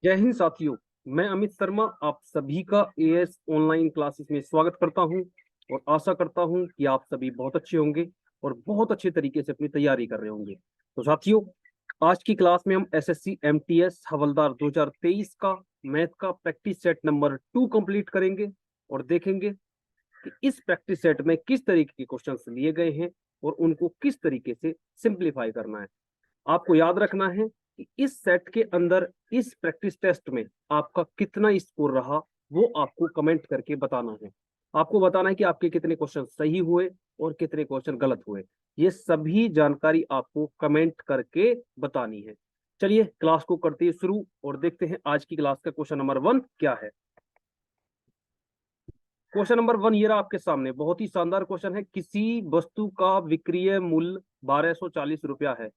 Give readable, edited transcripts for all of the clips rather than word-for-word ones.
जय हिंद साथियों। मैं अमित शर्मा आप सभी का एएस ऑनलाइन क्लासेस में स्वागत करता हूं और आशा करता हूं कि आप सभी बहुत अच्छे होंगे और बहुत अच्छे तरीके से अपनी तैयारी कर रहे होंगे। तो साथियों, आज की क्लास में हम एसएससी एमटीएस हवलदार 2023 का मैथ का प्रैक्टिस सेट नंबर 2 कंप्लीट करेंगे और देखेंगे कि इस प्रैक्टिस सेट में किस तरीके के क्वेश्चंस लिए गए हैं और उनको किस तरीके से सिंप्लीफाई करना है। आपको याद रखना है कि इस सेट के अंदर इस प्रैक्टिस टेस्ट में आपका कितना स्कोर रहा वो आपको कमेंट करके बताना है। आपको बताना है कि आपके कितने क्वेश्चन सही हुए और कितने क्वेश्चन गलत हुए। ये सभी जानकारी आपको कमेंट करके बतानी है। चलिए क्लास को करते हैं शुरू और देखते हैं आज की क्लास का क्वेश्चन नंबर 1 क्या है। क्वेश्चन नंबर 1 ये रहा आपके सामने, बहुत ही शानदार क्वेश्चन है। किसी वस्तु का विक्रय मूल्य 1240 रुपया है।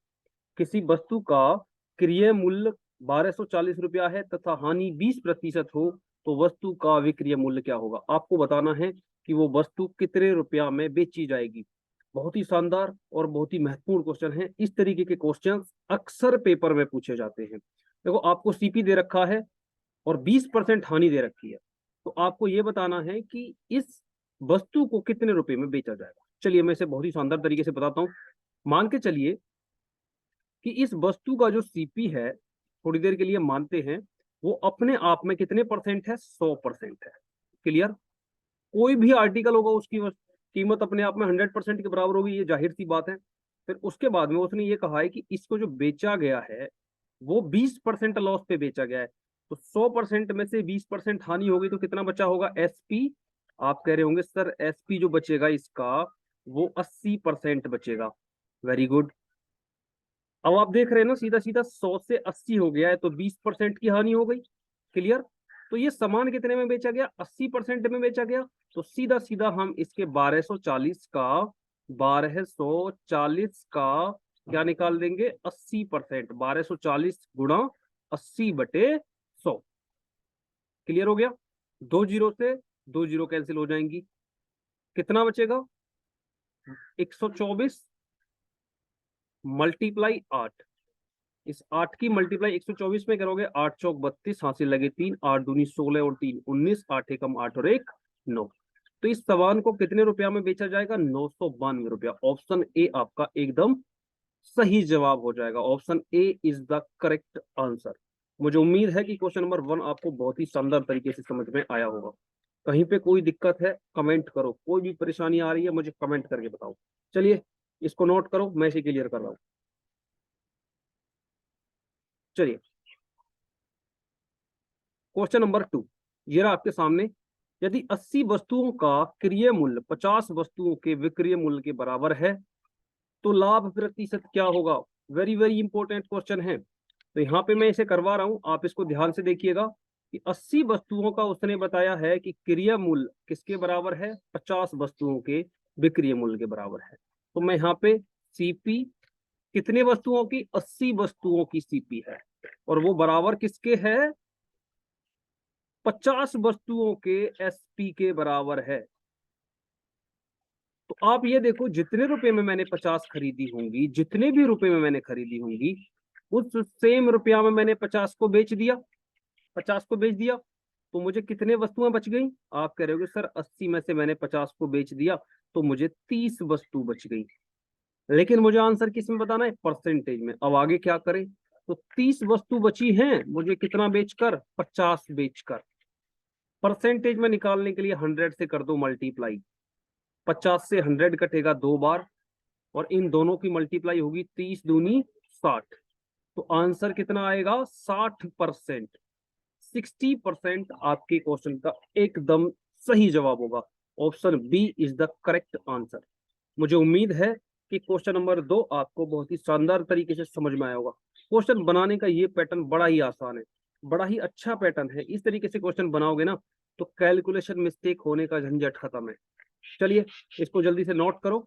किसी वस्तु का क्रय मूल्य 1240 रुपया है तथा हानि 20% हो तो वस्तु का विक्रय मूल्य क्या होगा। आपको बताना है कि वो वस्तु कितने रुपया में बेची जाएगी। बहुत ही शानदार और बहुत ही महत्वपूर्ण क्वेश्चन है। इस तरीके के क्वेश्चन अक्सर पेपर में पूछे जाते हैं। देखो, आपको सीपी दे रखा है और 20% हानि दे रखी है, तो आपको यह बताना है कि इस वस्तु को कितने रुपए में बेचा जाएगा। चलिए मैं इसे बहुत ही शानदार तरीके से बताता हूं। मान के चलिए कि इस वस्तु का जो सीपी है, थोड़ी देर के लिए मानते हैं, वो अपने आप में कितने परसेंट है, 100% है। क्लियर। कोई भी आर्टिकल होगा उसकी कीमत अपने आप में 100% के बराबर होगी, ये जाहिर सी बात है। फिर उसके बाद में उसने ये कहा है कि इसको जो बेचा गया है वो 20% लॉस पे बेचा गया है, तो 100% में से 20% हानि होगी तो कितना बचा होगा, एसपी। आप कह रहे होंगे सर एसपी जो बचेगा इसका वो 80% बचेगा। Very good. अब आप देख रहे हैं ना, सीधा सीधा 100 से 80 हो गया है तो 20% की हानि हो गई। क्लियर। तो ये सामान कितने में बेचा गया, 80% में बेचा गया। तो सीधा सीधा हम इसके 1240 का क्या निकाल देंगे, 80%। 1240 गुणा 80/100। क्लियर हो गया। दो जीरो से दो जीरो कैंसिल हो जाएंगी। कितना बचेगा, 124 मल्टीप्लाई 8। इस 8 की मल्टीप्लाई 124 में करोगे, 8 चौक 32, हासिल लगे 3, 8 दूनी 16 और 3 19, 8 एकम 8 और 1 9। तो इस सामान को कितने रुपया में बेचा जाएगा, 992 रुपया। ऑप्शन ए आपका एकदम सही जवाब हो जाएगा। Option A is the correct answer. मुझे उम्मीद है कि क्वेश्चन नंबर 1 आपको बहुत ही शानदार तरीके से समझ में आया होगा। कहीं पे कोई दिक्कत है कमेंट करो, कोई भी परेशानी आ रही है मुझे कमेंट करके बताओ। चलिए इसको नोट करो, मैं इसे क्लियर कर रहा हूं। चलिए क्वेश्चन नंबर 2 ये रहा आपके सामने। यदि 80 वस्तुओं का क्रय मूल्य 50 वस्तुओं के विक्रय मूल्य के बराबर है तो लाभ प्रतिशत क्या होगा। वेरी वेरी इंपॉर्टेंट क्वेश्चन है। तो यहाँ पे मैं इसे करवा रहा हूं, आप इसको ध्यान से देखिएगा कि 80 वस्तुओं का उसने बताया है कि क्रय मूल्य किसके बराबर है, 50 वस्तुओं के विक्रय मूल्य के बराबर है। तो मैं यहाँ पे सीपी कितने वस्तुओं की, 80 वस्तुओं की सीपी है और वो बराबर किसके है, 50 वस्तुओं के एसपी के बराबर है। तो आप ये देखो, जितने रुपए में मैंने 50 खरीदी होंगी, जितने भी रुपए में मैंने खरीदी होंगी, उस सेम रुपया में मैंने 50 को बेच दिया, 50 को बेच दिया, तो मुझे कितने वस्तुएं बच गई। आप कह रहे हो सर 80 में से मैंने 50 को बेच दिया तो मुझे 30 वस्तु बच गई। लेकिन मुझे आंसर किस में बताना है, परसेंटेज में। अब आगे क्या करें, तो 30 वस्तु बची हैं, मुझे कितना बेचकर, 50 बेचकर। परसेंटेज में निकालने के लिए 100 से कर दो मल्टीप्लाई। 50 से 100 कटेगा 2 बार और इन दोनों की मल्टीप्लाई होगी 30 दूनी 60। तो आंसर कितना आएगा, 60%। 60% आपके क्वेश्चन का एकदम सही जवाब होगा। Option B is the correct answer. मुझे उम्मीद है कि क्वेश्चन नंबर 2 आपको बहुत ही शानदार तरीके से समझ में आया होगा। क्वेश्चन बनाने का ये पैटर्न बड़ा ही आसान है, बड़ा ही अच्छा पैटर्न है। इस तरीके से क्वेश्चन बनाओगे ना तो कैलकुलेशन मिस्टेक होने का झंझट खत्म है। चलिए इसको जल्दी से नोट करो।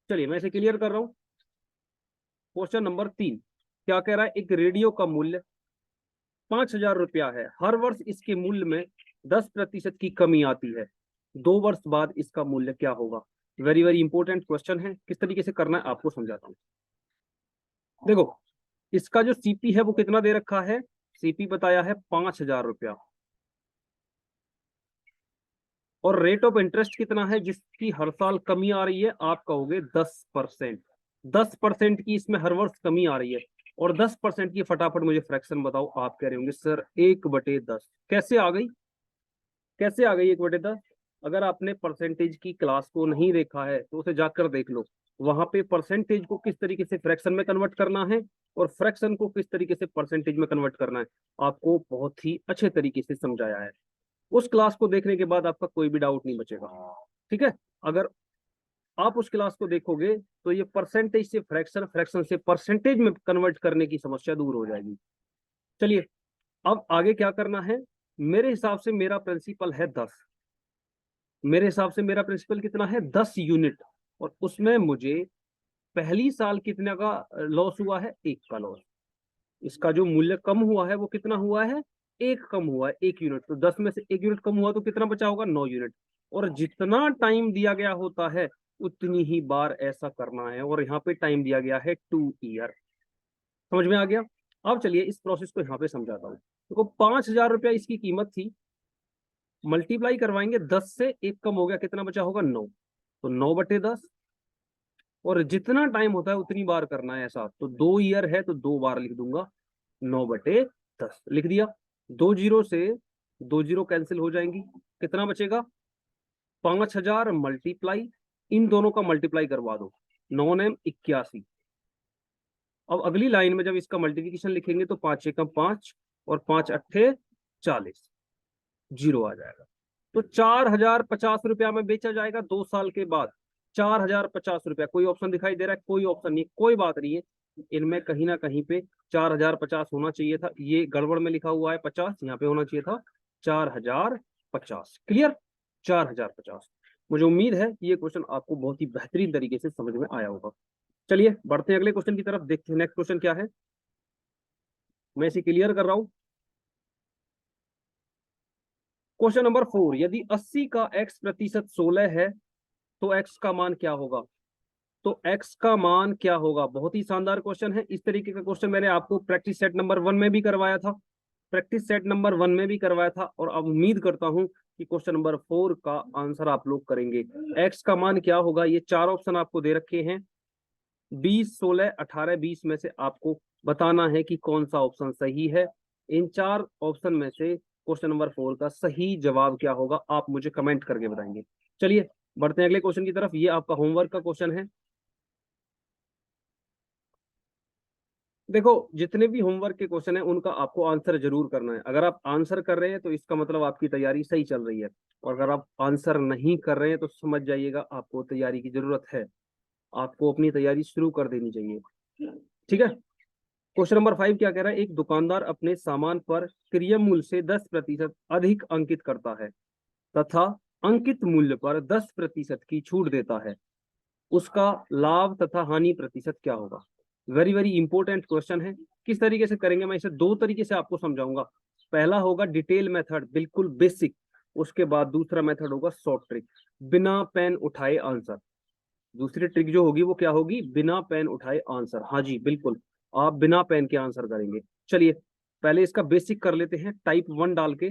चलिए मैं इसे क्लियर कर रहा हूं। क्वेश्चन नंबर 3 क्या कह रहा है, एक रेडियो का मूल्य 5,000 रुपया है। हर वर्ष इसके मूल्य में 10% की कमी आती है। 2 वर्ष बाद इसका मूल्य क्या होगा। वेरी वेरी इंपॉर्टेंट क्वेश्चन है। किस तरीके से करना है आपको समझाता हूँ। देखो, इसका जो सीपी है वो कितना दे रखा है, सीपी बताया है 5,000 रुपया, और रेट ऑफ इंटरेस्ट कितना है जिसकी हर साल कमी आ रही है, आप कहोगे 10%। 10% की इसमें हर वर्ष कमी आ रही है, और 10% की फटाफट मुझे फ्रैक्शन बताओ। आप कह रहे होंगे सर 1/10 कैसे आ गई, कैसे आ गई 1/10? अगर आपने परसेंटेज की क्लास को नहीं देखा है तो उसे जाकर देख लो, वहां पे परसेंटेज को किस तरीके से फ्रैक्शन में कन्वर्ट करना है और फ्रैक्शन को किस तरीके से परसेंटेज में कन्वर्ट करना है, आपको बहुत ही अच्छे तरीके से समझाया है। उस क्लास को देखने के बाद आपका कोई भी डाउट नहीं बचेगा, ठीक है। अगर आप उस क्लास को देखोगे तो ये परसेंटेज से फ्रैक्शन, फ्रैक्शन से परसेंटेज में कन्वर्ट करने की समस्या दूर हो जाएगी। चलिए अब आगे क्या करना है। मेरे हिसाब से मेरा प्रिंसिपल है 10, मेरे हिसाब से मेरा प्रिंसिपल कितना है 10 यूनिट, और उसमें मुझे पहली साल कितने का लॉस हुआ है, 1 का लॉस। इसका जो मूल्य कम हुआ है वो कितना हुआ है, 1 कम हुआ है, 1 यूनिट। तो 10 में से 1 यूनिट कम हुआ तो कितना बचा होगा, 9 यूनिट। और जितना टाइम दिया गया होता है उतनी ही बार ऐसा करना है, और यहाँ पे टाइम दिया गया है 2 ईयर। समझ में आ गया? अब चलिए इस प्रोसेस को यहाँ पे समझाता हूँ। देखो 5,000 रुपया इसकी कीमत थी, मल्टीप्लाई करवाएंगे 10 से, 1 कम हो गया, कितना बचा होगा 9। तो 9/10, और जितना टाइम होता है उतनी बार करना है ऐसा। तो 2 ईयर है तो 2 बार लिख दूंगा, 9/10 लिख दिया। 2 जीरो से 2 जीरो कैंसिल हो जाएंगी, कितना बचेगा 5,000 मल्टीप्लाई, इन दोनों का मल्टीप्लाई करवा दो, 9 9 81। अब अगली लाइन में जब इसका मल्टीप्लिकेशन लिखेंगे तो 5 एकम 5 और 5 अट्ठे 40, जीरो आ जाएगा। तो 4,050 रुपया में बेचा जाएगा 2 साल के बाद। 4,050 रुपया, कोई ऑप्शन दिखाई दे रहा है? कोई ऑप्शन नहीं, कोई बात नहीं है, इनमें कहीं ना कहीं पे 4,050 होना चाहिए था, ये गड़बड़ में लिखा हुआ है 50, यहाँ पे होना चाहिए था 4,050। क्लियर? 4,050। मुझे उम्मीद है ये क्वेश्चन आपको बहुत ही बेहतरीन तरीके से समझ में आया होगा। चलिए बढ़ते हैं अगले क्वेश्चन की तरफ, देखते हैं नेक्स्ट क्वेश्चन क्या है। मैं इसे क्लियर कर रहा हूं। क्वेश्चन नंबर 4, यदि 80 का x% 16 है तो x का मान क्या होगा? तो x का मान क्या होगा, बहुत ही शानदार क्वेश्चन है। इस तरीके का क्वेश्चन मैंने आपको प्रैक्टिस सेट नंबर 1 में भी करवाया था, प्रैक्टिस सेट नंबर 1 में भी करवाया था, और अब उम्मीद करता हूं कि क्वेश्चन नंबर 4 का आंसर आप लोग करेंगे। x का मान क्या होगा, ये 4 ऑप्शन आपको दे रखे हैं, 20, 16, 18, 20 में से आपको बताना है कि कौन सा ऑप्शन सही है। इन 4 ऑप्शन में से क्वेश्चन नंबर 4 का सही जवाब क्या होगा, आप मुझे कमेंट करके बताएंगे। चलिए बढ़ते हैं अगले क्वेश्चन की तरफ, ये आपका होमवर्क का क्वेश्चन है। देखो जितने भी होमवर्क के क्वेश्चन है उनका आपको आंसर जरूर करना है। अगर आप आंसर कर रहे हैं तो इसका मतलब आपकी तैयारी सही चल रही है, और अगर आप आंसर नहीं कर रहे हैं तो समझ जाइएगा आपको तैयारी की जरूरत है, आपको अपनी तैयारी शुरू कर देनी चाहिए। ठीक है। क्वेश्चन नंबर 5 क्या कह रहा है, एक दुकानदार अपने सामान पर क्रय मूल्य से 10% अधिक अंकित करता है तथा अंकित मूल्य पर 10% की छूट देता है, उसका लाभ तथा हानि प्रतिशत क्या होगा? वेरी वेरी इंपॉर्टेंट क्वेश्चन है। किस तरीके से करेंगे, मैं इसे 2 तरीके से आपको समझाऊंगा। पहला होगा डिटेल मेथड, बिल्कुल बेसिक। उसके बाद दूसरा मेथड होगा शॉर्ट ट्रिक, बिना पेन उठाए आंसर। दूसरी ट्रिक जो होगी वो क्या होगी, बिना पेन उठाए आंसर। हाँ जी बिल्कुल, आप बिना पेन के आंसर करेंगे। चलिए पहले इसका बेसिक कर लेते हैं टाइप 1 डाल के।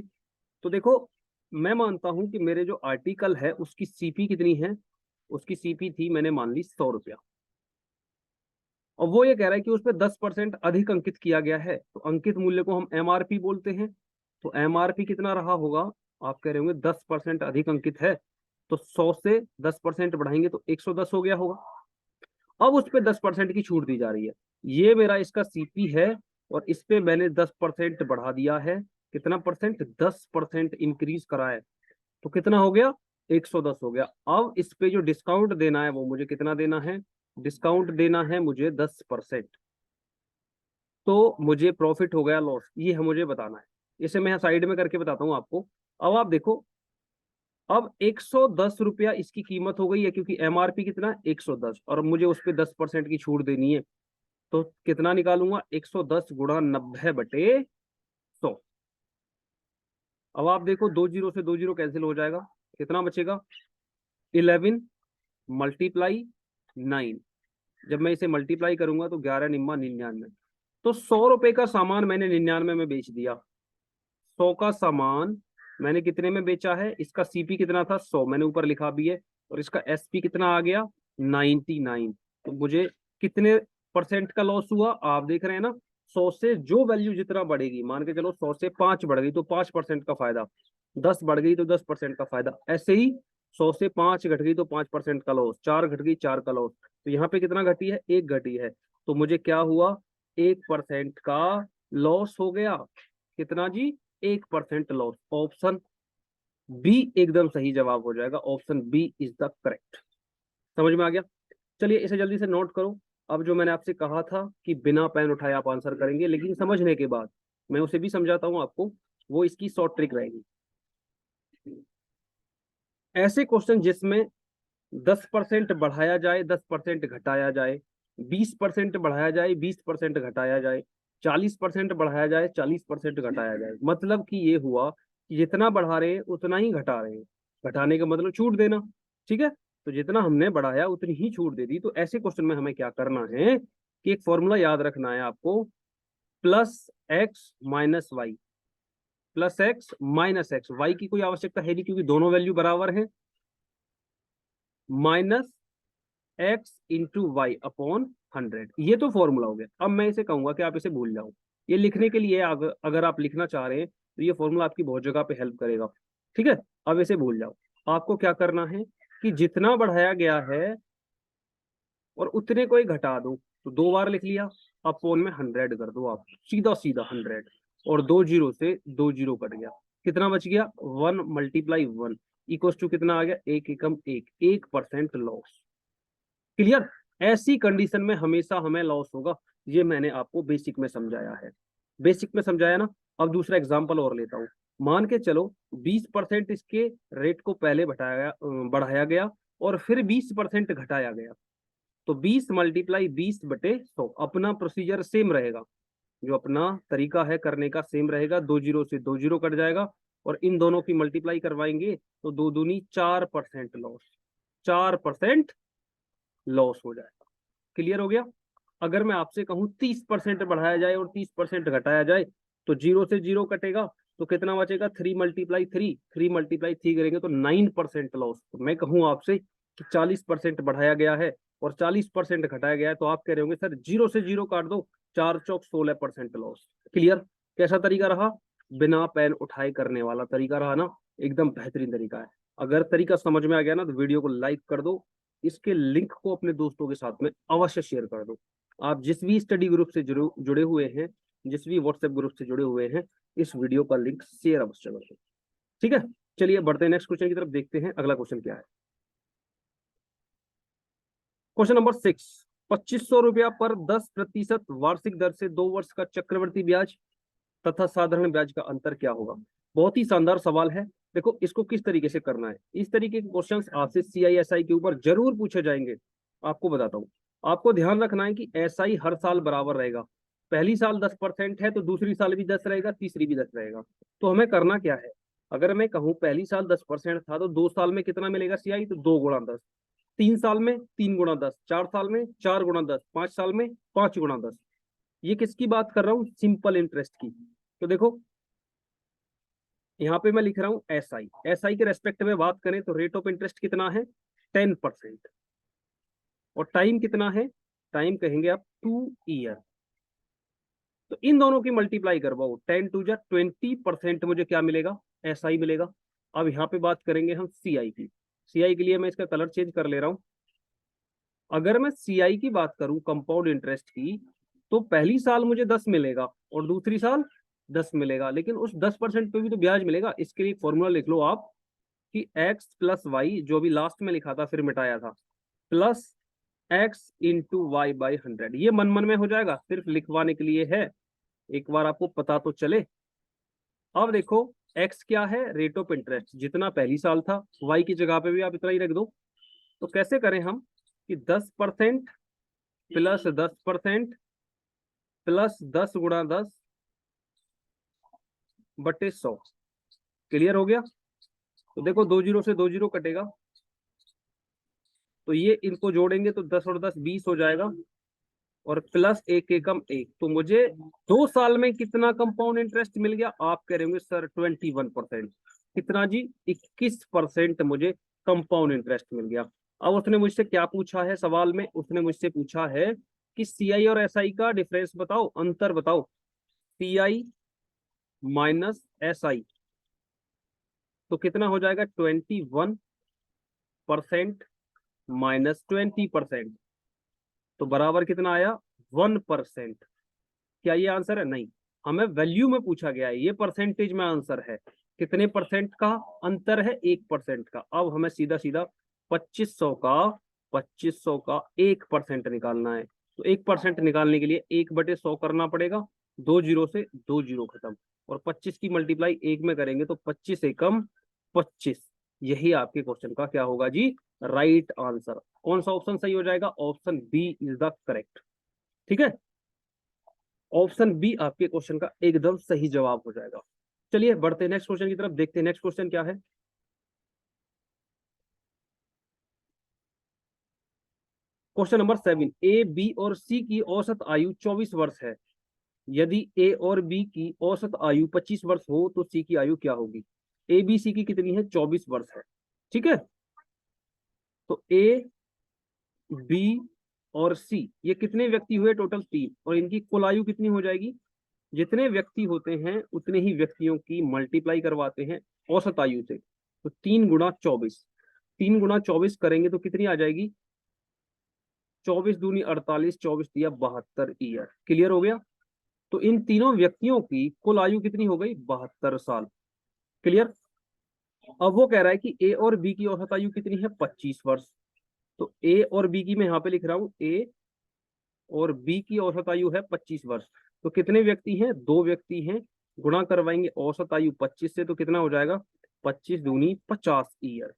तो देखो मैं मानता हूं कि मेरे जो आर्टिकल है उसकी सीपी कितनी है, उसकी सीपी थी मैंने मान ली 100 रुपया, और वो ये कह रहा है कि उस पर 10% अधिक अंकित किया गया है, तो अंकित मूल्य को हम एमआरपी बोलते हैं। तो एमआरपी कितना रहा होगा, आप कह रहे होंगे 10% अधिक अंकित है, तो 100 से 10% बढ़ाएंगे तो 110 हो गया होगा। अब उस पर 10% की छूट दी जा रही है, ये मेरा इसका सीपी है, और इस पे मैंने 10% बढ़ा दिया है। कितना परसेंट, 10% इंक्रीज करा है, तो कितना हो गया 110 हो गया। अब इस पे जो डिस्काउंट देना है वो मुझे कितना देना है, डिस्काउंट देना है मुझे 10%। तो मुझे प्रॉफिट हो गया लॉस, ये है मुझे बताना है। इसे मैं साइड में करके बताता हूँ आपको। अब आप देखो, अब 110 रुपया इसकी कीमत हो गई है, क्योंकि एमआरपी कितना 110, और मुझे उस पर 10% की छूट देनी है। तो कितना निकालूंगा, 110 गुणा 90/100। अब आप देखो 2 जीरो से 2 जीरो कैंसिल हो जाएगा, कितना बचेगा 11 मल्टीप्लाई 9। जब मैं इसे मल्टीप्लाई करूंगा तो 11 निम्मा 99, तो 100 रुपए का सामान मैंने 99 में बेच दिया। 100 का सामान मैंने कितने में बेचा है? इसका सीपी कितना था? 100, मैंने ऊपर लिखा भी है। और इसका एसपी कितना आ गया? 99। तो मुझे कितने परसेंट का लॉस हुआ? आप देख रहे हैं ना, 100 से जो वैल्यू जितना बढ़ेगी, मान के चलो 100 से 5 बढ़ गई तो 5% का फायदा, 10 बढ़ गई तो 10% का फायदा, ऐसे ही 100 से 5 घट गई तो 5% का लॉस, 4 घट गई 4 का लॉस। तो यहाँ पे कितना घटी है? 1 घटी है। तो मुझे क्या हुआ? 1% का लॉस हो गया। कितना जी? 1% लॉस। ऑप्शन बी एकदम सही जवाब हो जाएगा। Option B is the correct. समझ में आ गया? चलिए इसे जल्दी से नोट करो। अब जो मैंने आपसे कहा था कि बिना पेन उठाए आप आंसर करेंगे, लेकिन समझने के बाद मैं उसे भी समझाता हूं आपको, वो इसकी शॉर्ट ट्रिक रहेगी। ऐसे क्वेश्चन जिसमें 10% बढ़ाया जाए, 10% घटाया जाए, 20% बढ़ाया जाए, 20% घटाया जाए, 40% बढ़ाया जाए, 40% घटाया जाए, मतलब कि ये हुआ कि जितना बढ़ा रहे हैं उतना ही घटा रहे हैं। घटाने का मतलब छूट देना। ठीक है, तो जितना हमने बढ़ाया उतनी ही छूट दे दी। तो ऐसे क्वेश्चन में हमें क्या करना है कि एक फॉर्मूला याद रखना है आपको, plus x minus y. Plus x minus x, y की कोई आवश्यकता है नहीं क्योंकि दोनों वैल्यू बराबर हैं। Minus x into y upon 100, ये तो फॉर्मूला हो गया। अब मैं इसे कहूंगा कि आप इसे भूल जाओ। ये लिखने के लिए अगर आप लिखना चाह रहे हैं तो ये फॉर्मूला आपकी बहुत जगह पे हेल्प करेगा। ठीक है, अब इसे भूल जाओ। आपको क्या करना है कि जितना बढ़ाया गया है और उतने को ही घटा दो। तो 2 बार लिख लिया, अपॉन में 100 कर दो आप, सीधा सीधा 100। और 2 जीरो से 2 जीरो कट गया, कितना बच गया? 1 × 1 इक्वल टू कितना आ गया? 1 × 1 लॉस। क्लियर? ऐसी कंडीशन में हमेशा हमें लॉस होगा। ये मैंने आपको बेसिक में समझाया है। बेसिक में समझाया ना। अब दूसरा एग्जांपल और लेता हूं। मान के चलो 20% इसके रेट को पहले बढ़ाया गया और फिर 20% घटाया गया। तो 20 × 20 = 100। अपना प्रोसीजर सेम रहेगा, जो अपना तरीका है करने का सेम रहेगा। 2 जीरो से 2 जीरो कट जाएगा और इन दोनों की मल्टीप्लाई करवाएंगे तो दो दूनी 4% लॉस। 4% लॉस हो जाएगा। क्लियर हो गया? अगर मैं आपसे कहूं 30% बढ़ाया जाए और 30% घटाया जाए तो 0 से 0 कटेगा, तो कितना बचेगा? 3 × 3, 3 × 3 करेंगे तो 9% लॉस। तो मैं कहूं आपसे कि 40% बढ़ाया गया है और 40% घटाया गया है, तो आप कह रहे होंगे सर 0 से 0 काट दो, 4 × 4 = 16% लॉस। क्लियर? कैसा तरीका रहा? बिना पेन उठाए करने वाला तरीका रहा ना, एकदम बेहतरीन तरीका है। अगर तरीका समझ में आ गया ना तो वीडियो को लाइक कर दो, इसके लिंक को अपने दोस्तों के साथ में अवश्य शेयर कर दो। आप जिस भी स्टडी ग्रुप से जुड़े हुए हैं, जिस भी व्हाट्सएप ग्रुप से जुड़े हुए हैं, इस वीडियो का लिंक शेयर अवश्य कर दो। ठीक है, चलिए बढ़ते हैं नेक्स्ट क्वेश्चन की तरफ। देखते हैं अगला क्वेश्चन क्या है। Question number 6। 2500 रुपया पर 10% वार्षिक दर से 2 वर्ष का चक्रवृद्धि ब्याज तथा साधारण ब्याज का अंतर क्या होगा? बहुत ही शानदार सवाल है। देखो इसको किस तरीके से करना है। इस तरीके के क्वेश्चंस आपसे सीआईएसआई के ऊपर जरूर पूछे जाएंगे। आपको बताता हूँ। आपको ध्यान रखना है कि एसआई हर साल बराबर रहेगा। पहली साल 10% है तो दूसरी साल भी 10 रहेगा, तीसरी भी 10 रहेगा। तो हमें करना क्या है? अगर मैं कहूँ पहली साल 10% था तो 2 साल में कितना मिलेगा सीआई? तो 2 × 10। 3 साल में 3 × 10, 4 साल में 4 × 10, 5 साल में 5 × 10। ये किसकी बात कर रहा हूँ? सिंपल इंटरेस्ट की। तो देखो यहाँ पे मैं लिख रहा हूँ एसआई। एसआई के रेस्पेक्ट में बात करें तो रेट ऑफ इंटरेस्ट कितना है? 10%। और टाइम कितना है? टाइम कहेंगे आप 2 ईयर। तो इन दोनों की मल्टीप्लाई करवाओ, 10 × 20% मुझे क्या मिलेगा? एसआई मिलेगा। अब यहाँ पे बात करेंगे हम सीआई की। सीआई के लिए मैं इसका कलर चेंज कर ले रहा हूँ। अगर मैं सीआई की बात करूं कंपाउंड इंटरेस्ट की, तो पहली साल मुझे 10 मिलेगा और दूसरी साल 10 मिलेगा, लेकिन उस 10% पे भी तो ब्याज मिलेगा। इसके लिए फॉर्मूला लिख लो आप कि एक्स प्लस वाई, जो भी लास्ट में लिखा था फिर मिटाया था, plus x into y by 100। ये मन मन में हो जाएगा, सिर्फ लिखवाने के लिए है, एक बार आपको पता तो चले। अब देखो एक्स क्या है? रेट ऑफ इंटरेस्ट, जितना पहली साल था वाई की जगह पे भी आप इतना ही रख दो। तो कैसे करें हम कि 10% प्लस 10% प्लस 10 × 10/100। क्लियर हो गया? तो देखो 2 जीरो से 2 जीरो कटेगा, तो ये इनको जोड़ेंगे तो 10 और 10 20 हो जाएगा। और प्लस एक एकम एक, तो मुझे 2 साल में कितना कंपाउंड इंटरेस्ट मिल गया? आप कह रहे होंगे सर 21%। कितना जी? 21% मुझे कंपाउंड इंटरेस्ट मिल गया। अब उसने मुझसे क्या पूछा है सवाल में? उसने मुझसे पूछा है कि सीआई और एसआई का डिफरेंस बताओ, अंतर बताओ। सीआई माइनस एसआई, तो कितना हो जाएगा? 21% माइनस 20%, तो बराबर कितना आया? 1%। क्या ये आंसर है? नहीं, हमें वैल्यू में पूछा गया है, ये परसेंटेज में आंसर है। कितने परसेंट का अंतर है? 1% का। अब हमें सीधा सीधा 2500 का 1% निकालना है। तो 1% निकालने के लिए 1/100 करना पड़ेगा। 2 जीरो से 2 जीरो खत्म, और 25 की मल्टीप्लाई 1 में करेंगे तो 25 एकम 25। यही आपके क्वेश्चन का क्या होगा जी? Right answer. कौन सा ऑप्शन सही हो जाएगा? Option B is the correct. ठीक है, ऑप्शन बी आपके क्वेश्चन का एकदम सही जवाब हो जाएगा। चलिए बढ़ते हैं नेक्स्ट क्वेश्चन की तरफ, देखते हैं नेक्स्ट क्वेश्चन क्या है। क्वेश्चन नंबर 7, ए बी और सी की औसत आयु 24 वर्ष है। यदि ए और बी की औसत आयु 25 वर्ष हो तो सी की आयु क्या होगी? ए बी सी की कितनी है? 24 वर्ष है। ठीक है, तो ए बी और सी ये कितने व्यक्ति हुए? टोटल 3, और इनकी कुल आयु कितनी हो जाएगी? जितने व्यक्ति होते हैं उतने ही व्यक्तियों की मल्टीप्लाई करवाते हैं औसत आयु से, तो 3 गुणा 24, 3 गुणा 24 करेंगे तो कितनी आ जाएगी? 24 दूनी 48, 24 तिया 72 ईयर। क्लियर हो गया? तो इन तीनों व्यक्तियों की कुल आयु कितनी हो गई? 72 साल। क्लियर? अब वो कह रहा है कि ए और बी की औसत आयु कितनी है? 25 वर्ष। तो ए और बी की मैं यहाँ पे लिख रहा हूँ, ए और बी की औसत आयु है 25 वर्ष। तो कितने व्यक्ति हैं? 2 व्यक्ति हैं। गुणा करवाएंगे औसत आयु 25 से, तो कितना हो जाएगा? 25 दूनी 50 ईयर।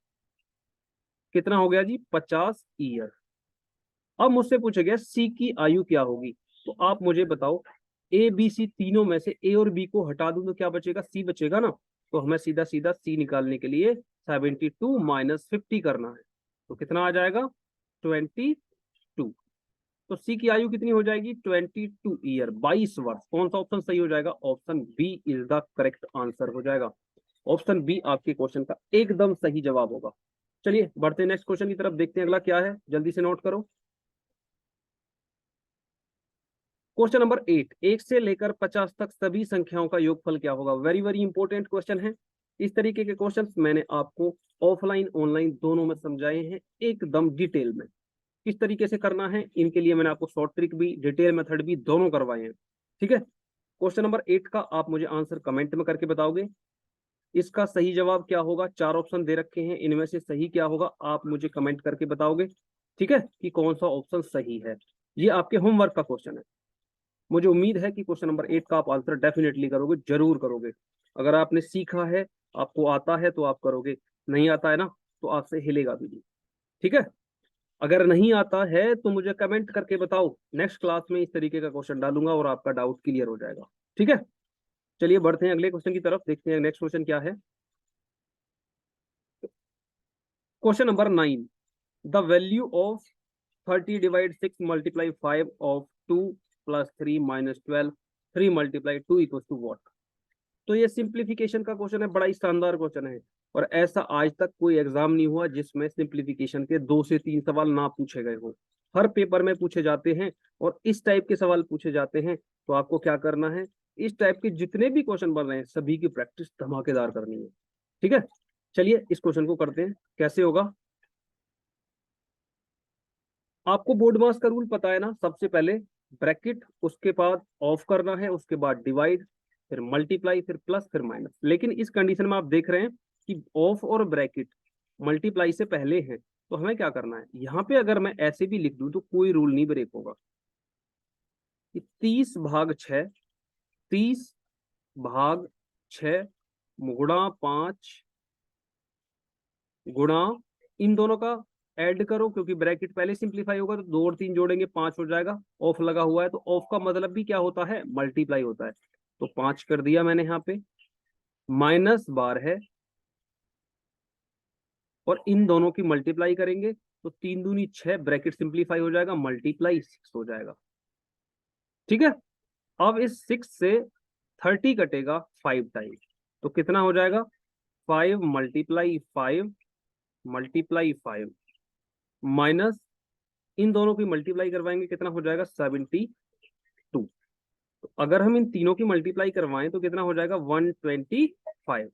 कितना हो गया जी? 50 ईयर। अब मुझसे पूछा गया सी की आयु क्या होगी, तो आप मुझे बताओ। ए बी सी तीनों में से ए और बी को हटा दूं तो क्या बचेगा? सी बचेगा ना। तो हमें सीधा सीधा सी निकालने के लिए 72 माइनस 50 करना है, तो कितना आ जाएगा? 22। तो सी की आयु कितनी हो जाएगी? 22 ईयर, 22 वर्ष। कौन सा ऑप्शन सही हो जाएगा? Option B is the correct answer हो जाएगा। ऑप्शन बी आपके क्वेश्चन का एकदम सही जवाब होगा। चलिए बढ़ते हैं नेक्स्ट क्वेश्चन की तरफ, देखते हैं अगला क्या है, जल्दी से नोट करो। क्वेश्चन नंबर 8, 1 से लेकर 50 तक सभी संख्याओं का योगफल क्या होगा? वेरी वेरी इंपॉर्टेंट क्वेश्चन है। इस तरीके के क्वेश्चंस मैंने आपको ऑफलाइन ऑनलाइन दोनों में समझाए हैं एकदम डिटेल में। किस तरीके से करना है इनके लिए मैंने आपको शॉर्ट ट्रिक भी, डिटेल मेथड भी दोनों करवाए हैं। ठीक है, क्वेश्चन नंबर 8 का आप मुझे आंसर कमेंट में करके बताओगे। इसका सही जवाब क्या होगा? 4 ऑप्शन दे रखे हैं, इनमें से सही क्या होगा आप मुझे कमेंट करके बताओगे। ठीक है, कि कौन सा ऑप्शन सही है। ये आपके होमवर्क का क्वेश्चन है। मुझे उम्मीद है कि क्वेश्चन नंबर 8 का आप आंसर डेफिनेटली करोगे, जरूर करोगे। अगर आपने सीखा है, आपको आता है तो आप करोगे, नहीं आता है ना तो आपसे हिलेगा भी नहीं। ठीक है, अगर नहीं आता है तो मुझे कमेंट करके बताओ, नेक्स्ट क्लास में इस तरीके का क्वेश्चन डालूंगा और आपका डाउट क्लियर हो जाएगा। ठीक है, चलिए बढ़ते हैं अगले क्वेश्चन की तरफ, देखते हैं नेक्स्ट क्वेश्चन क्या है। Question number 9, the value of 30/6 × 5 of 2 + 3 - 12, 3 × 2 = what? तो ये सिंप्लीफिकेशन का क्वेश्चन है, बड़ा ही शानदार क्वेश्चन है। और ऐसा आज तक कोई एग्जाम नहीं हुआ जिसमें सिंप्लीफिकेशन के 2 से 3 सवाल ना पूछे गए हो। हर पेपर में पूछे जाते हैं, और इस टाइप के सवाल पूछे जाते हैं। तो आपको क्या करना है, इस टाइप के जितने भी क्वेश्चन बन रहे हैं सभी की प्रैक्टिस धमाकेदार करनी है। ठीक है, चलिए इस क्वेश्चन को करते हैं। कैसे होगा? आपको बोर्ड मास का रूल पता है ना? सबसे पहले ब्रैकेट, उसके बाद ऑफ करना है, उसके बाद डिवाइड, फिर मल्टीप्लाई, फिर प्लस, फिर माइनस। लेकिन इस कंडीशन में आप देख रहे हैं कि ऑफ और ब्रैकेट मल्टीप्लाई से पहले है, तो हमें क्या करना है? यहाँ पे अगर मैं ऐसे भी लिख दूं तो कोई रूल नहीं ब्रेक होगा। 30/6, 30/6 गुणा 5 गुणा इन दोनों का ऐड करो, क्योंकि ब्रैकेट पहले सिंप्लीफाई होगा तो 2 और 3 जोड़ेंगे 5 हो जाएगा। ऑफ लगा हुआ है तो ऑफ का मतलब भी क्या होता है? मल्टीप्लाई होता है। तो 5 कर दिया मैंने यहाँ पे, माइनस बार है, और इन दोनों की मल्टीप्लाई करेंगे तो 3 दूनी 6, ब्रैकेट सिंप्लीफाई हो जाएगा, मल्टीप्लाई 6 हो जाएगा। ठीक है। अब इस 6 से 30 कटेगा 5 टाइम, तो कितना हो जाएगा? 5 मल्टीप्लाई 5 मल्टीप्लाई 5 माइनस इन दोनों की मल्टीप्लाई करवाएंगे, कितना हो जाएगा? 72। तो अगर हम इन तीनों की मल्टीप्लाई करवाएं तो कितना हो जाएगा? 125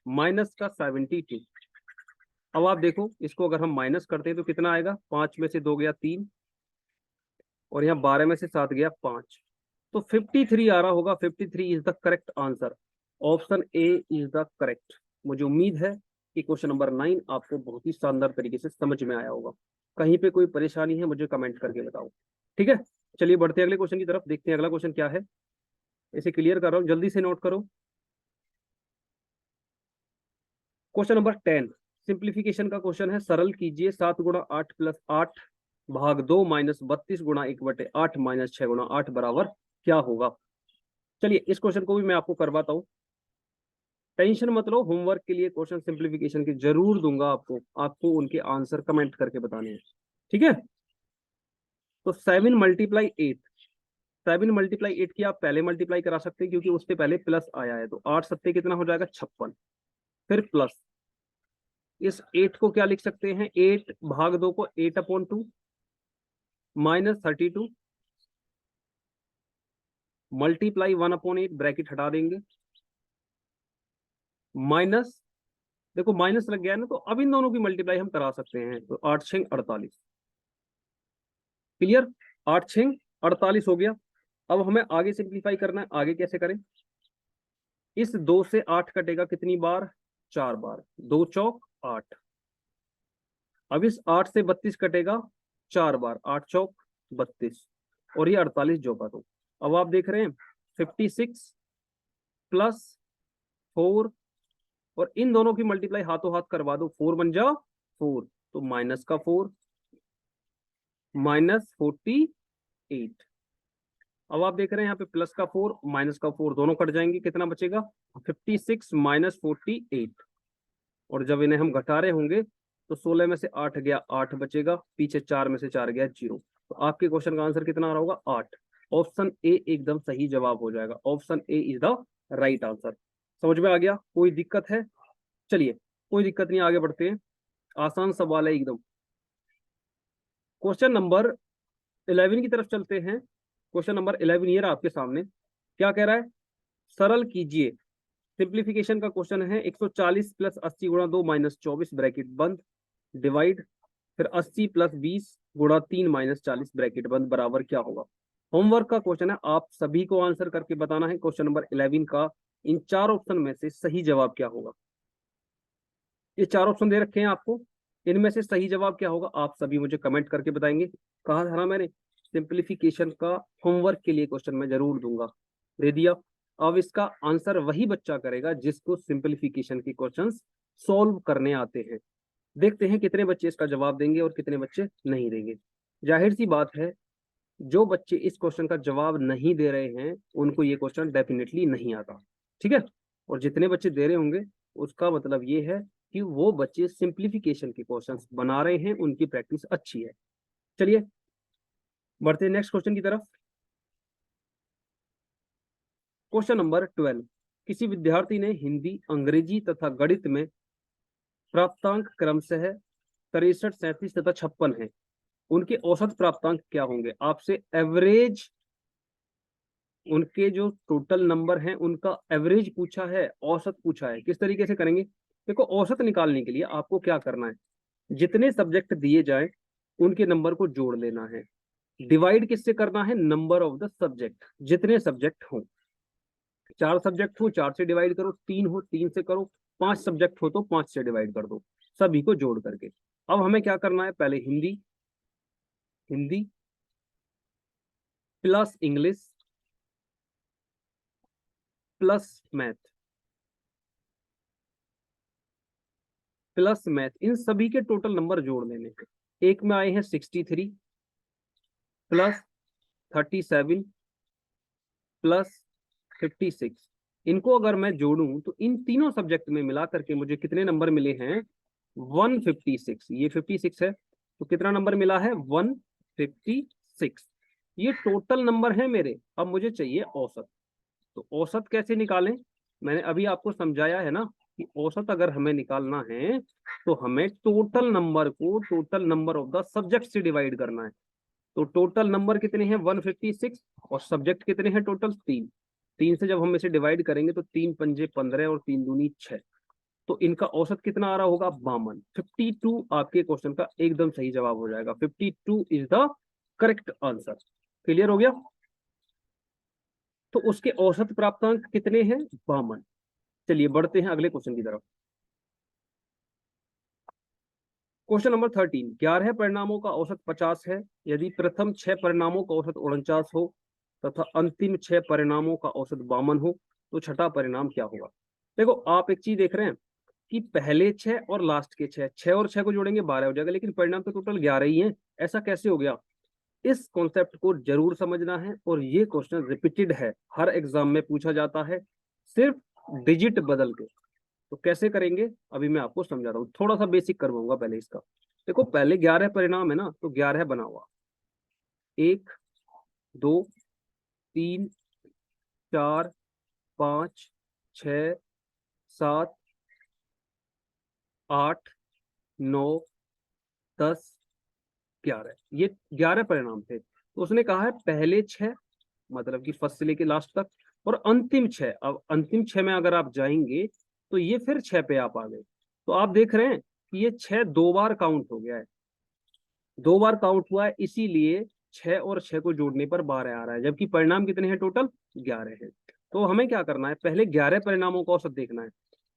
माइनस का 72। अब आप देखो, इसको अगर हम माइनस करते हैं तो कितना आएगा? 5 में से 2 गया 3, और यहाँ 12 में से 7 गया 5, तो 53 आ रहा होगा। 53 is the correct answer. Option A is the correct. मुझे उम्मीद है कि क्वेश्चन नंबर 9 आपको बहुत ही शानदार तरीके से समझ में आया होगा। कहीं पे कोई परेशानी है मुझे कमेंट करके बताओ, ठीक है। चलिए बढ़ते हैं अगले क्वेश्चन की तरफ, देखते हैं अगला क्वेश्चन क्या है। इसे क्लियर कर रहा हूँ, जल्दी से नोट करो। क्वेश्चन नंबर 10 सिंप्लीफिकेशन का क्वेश्चन है। सरल कीजिए 7 गुणा 8 प्लस 8 भाग 2 माइनस 32 गुणा 1/8 माइनस 6 गुणा 8 बराबर क्या होगा? चलिए इस क्वेश्चन को भी मैं आपको करवाता हूँ, टेंशन मत लो। होमवर्क के लिए क्वेश्चन सिंप्लीफिकेशन के जरूर दूंगा आपको, आपको उनके आंसर कमेंट करके बताने हैं, ठीक है। तो 7 मल्टीप्लाई 8, 7 मल्टीप्लाई 8 की आप पहले मल्टीप्लाई करा सकते हैं क्योंकि उससे पहले प्लस आया है, तो 8 सत्ते कितना हो जाएगा? 56। फिर प्लस इस 8 को क्या लिख सकते हैं? 8 भाग 2 को 8/2 माइनस 32 मल्टीप्लाई 1/8, ब्रैकेट हटा देंगे, माइनस, देखो माइनस लग गया है ना, तो अब इन दोनों की मल्टीप्लाई हम करा सकते हैं, तो 8 6 48। क्लियर? 8 6 48 हो गया। अब हमें आगे सिंप्लीफाई करना है। आगे कैसे करें? इस 2 से 8 कटेगा कितनी बार? 4 बार। 2 चौक 8। अब इस 8 से 32 कटेगा 4 बार। 8 चौक 32, और ये 48 जो का तो। अब आप देख रहे हैं 56 प्लस 4, और इन दोनों की मल्टीप्लाई हाथों हाथ करवा दो। 4 बन जा 4, तो माइनस का 4 माइनस 48। अब आप देख रहे हैं यहाँ पे प्लस का 4 माइनस का 4 दोनों कट जाएंगे, कितना बचेगा? 56 माइनस 48। और जब इन्हें हम घटा रहे होंगे तो 16 में से 8 गया 8 बचेगा, पीछे 4 में से 4 गया 0। तो आपके क्वेश्चन का आंसर कितना आ रहा होगा? 8। ऑप्शन ए एकदम सही जवाब हो जाएगा। Option A is the right answer. समझ में आ गया? कोई दिक्कत है? चलिए कोई दिक्कत नहीं, आगे बढ़ते हैं। आसान सवाल है एकदम। क्वेश्चन नंबर 11 की तरफ चलते हैं। क्वेश्चन नंबर 11 ये रहा आपके सामने। क्या कह रहा है? सरल कीजिए, सिंप्लीफिकेशन का क्वेश्चन है। 140 प्लस 80 गुणा 2 माइनस 24 ब्रैकेट बंद, डिवाइड, फिर 80 प्लस 20 गुणा 3 माइनस 40 ब्रैकेट बंद बराबर क्या होगा? होमवर्क का क्वेश्चन है, आप सभी को आंसर करके बताना है क्वेश्चन नंबर 11 का। इन 4 ऑप्शन में से सही जवाब क्या होगा? ये 4 ऑप्शन दे रखे हैं आपको, इनमें से सही जवाब क्या होगा आप सभी मुझे कमेंट करके बताएंगे। कहा था ना मैंने, सिंप्लीफिकेशन का होमवर्क के लिए क्वेश्चन मैं जरूर दूंगा, दे दिया। अब इसका आंसर वही बच्चा करेगा जिसको सिंप्लीफिकेशन के क्वेश्चंस सॉल्व करने आते हैं। देखते हैं कितने बच्चे इसका जवाब देंगे और कितने बच्चे नहीं देंगे। जाहिर सी बात है, जो बच्चे इस क्वेश्चन का जवाब नहीं दे रहे हैं उनको ये क्वेश्चन डेफिनेटली नहीं आता, ठीक है। और जितने बच्चे दे रहे होंगे उसका मतलब ये है कि वो बच्चे सिंप्लीफिकेशन के क्वेश्चंस बना रहे हैं, उनकी प्रैक्टिस अच्छी है। चलिए बढ़ते हैं नेक्स्ट क्वेश्चन की तरफ। क्वेश्चन नंबर 12, किसी विद्यार्थी ने हिंदी, अंग्रेजी तथा गणित में प्राप्तांक क्रमशः 63, 37 तथा 56 है। उनके औसत प्राप्तांक क्या होंगे? आपसे एवरेज, उनके जो टोटल नंबर हैं उनका एवरेज पूछा है, औसत पूछा है। किस तरीके से करेंगे? देखो औसत निकालने के लिए आपको क्या करना है, जितने सब्जेक्ट दिए जाए उनके नंबर को जोड़ लेना है। डिवाइड किससे करना है? नंबर ऑफ द सब्जेक्ट, जितने सब्जेक्ट हों। 4 सब्जेक्ट हो 4 से डिवाइड करो, 3 हो 3 से करो, 5 सब्जेक्ट हो तो 5 से डिवाइड कर दो, सभी को जोड़ करके। अब हमें क्या करना है? पहले Hindi, Hindi plus English plus math plus math, इन सभी के टोटल नंबर जोड़ लेने हैं। एक में आए हैं 63 प्लस 37 प्लस 56। इनको अगर मैं जोड़ूं तो इन तीनों सब्जेक्ट में मिला करके मुझे कितने नंबर मिले हैं? 156। ये 56 है तो कितना नंबर मिला है? 156। ये टोटल नंबर है मेरे, अब मुझे चाहिए औसत। तो औसत कैसे निकालें? मैंने अभी आपको समझाया है ना कि औसत अगर हमें निकालना है तो हमें टोटल नंबर को total number of the subject से डिवाइड करना है। तो टोटल नंबर कितने हैं? 156, और सब्जेक्ट कितने हैं टोटल? 3। 3 से जब हम इसे डिवाइड करेंगे तो 3 पंजे 15 और 3 दूनी 6। तो इनका औसत कितना आ रहा होगा? 52। 52 आपके क्वेश्चन का एकदम सही जवाब हो जाएगा। 52 is the correct answer. Clear हो गया? तो उसके औसत प्राप्तांक कितने हैं? 52। चलिए बढ़ते हैं अगले क्वेश्चन की तरफ। क्वेश्चन नंबर 13, 11 परिणामों का औसत 50 है। यदि प्रथम 6 परिणामों का औसत 49 हो तथा अंतिम 6 परिणामों का औसत 52 हो, तो छठा परिणाम क्या होगा? देखो आप एक चीज देख रहे हैं कि पहले 6 और लास्ट के 6, 6 और 6 को जोड़ेंगे 12 हो जाएगा, लेकिन परिणाम तो टोटल 11 ही है। ऐसा कैसे हो गया? इस कॉन्सेप्ट को जरूर समझना है, और ये क्वेश्चन रिपीटेड है, हर एग्जाम में पूछा जाता है, सिर्फ डिजिट बदल के। तो कैसे करेंगे अभी मैं आपको समझा रहा हूँ, थोड़ा सा बेसिक करवाऊंगा पहले इसका। देखो पहले 11 परिणाम है ना, तो 11 बना हुआ 1, 2, 3, 4, 5, 6, 7, 8, 9, 10, 11, ये 11 परिणाम थे। तो उसने कहा है पहले 6, मतलब कि फर्स्ट से लेके लास्ट तक, और अंतिम 6। अब अंतिम 6 में अगर आप जाएंगे तो ये फिर 6 पे आप आ गए। तो आप देख रहे हैं कि ये 6 दो बार काउंट हो गया है, 2 बार काउंट हुआ है, इसीलिए 6 और 6 को जोड़ने पर 12 आ रहा है, जबकि परिणाम कितने हैं टोटल? 11 है। तो हमें क्या करना है? पहले 11 परिणामों का औसत देखना है।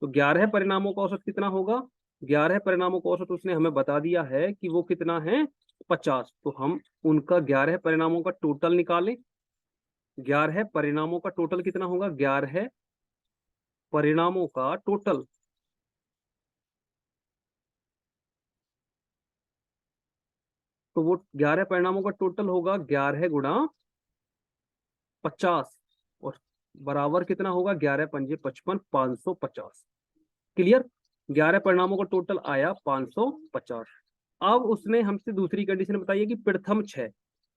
तो 11 परिणामों का औसत कितना होगा? 11 परिणामों का औसत उसने हमें बता दिया है कि वो कितना है? 50। तो हम उनका 11 परिणामों का टोटल निकालें। 11 परिणामों का टोटल कितना होगा? 11 परिणामों का टोटल, तो वो 11 परिणामों का टोटल होगा 11 गुणा 50, और बराबर कितना होगा? 11 पंजे 55, 550। क्लियर? 11 परिणामों का टोटल आया 550। अब उसने हमसे दूसरी कंडीशन बताई कि प्रथम 6,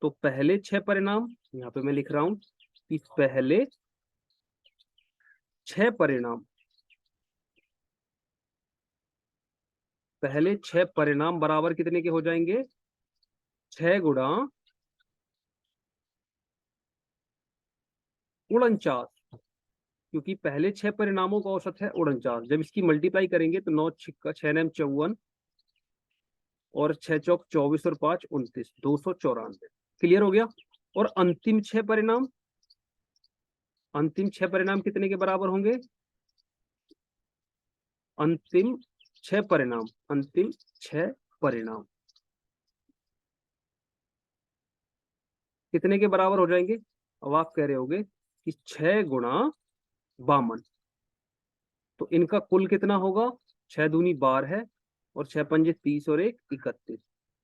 तो पहले 6 परिणाम, यहाँ पे मैं लिख रहा हूं कि पहले 6 परिणाम, पहले 6 परिणाम बराबर कितने के हो जाएंगे? 6 गुणा 49, क्योंकि पहले 6 परिणामों का औसत है 49। जब इसकी मल्टीप्लाई करेंगे तो 9 छिक्का 6 नैम 54, और 6 चौक 24 और 5 29, 294। क्लियर हो गया? और अंतिम 6 परिणाम, अंतिम 6 परिणाम कितने के बराबर होंगे? अंतिम 6 परिणाम, अंतिम 6 परिणाम कितने के बराबर हो जाएंगे? अब आप कह रहे होगे कि 6 गुणा 52, तो इनका कुल कितना होगा? 6 दूनी 12 है, और 6 पंजे 30 और 1 31।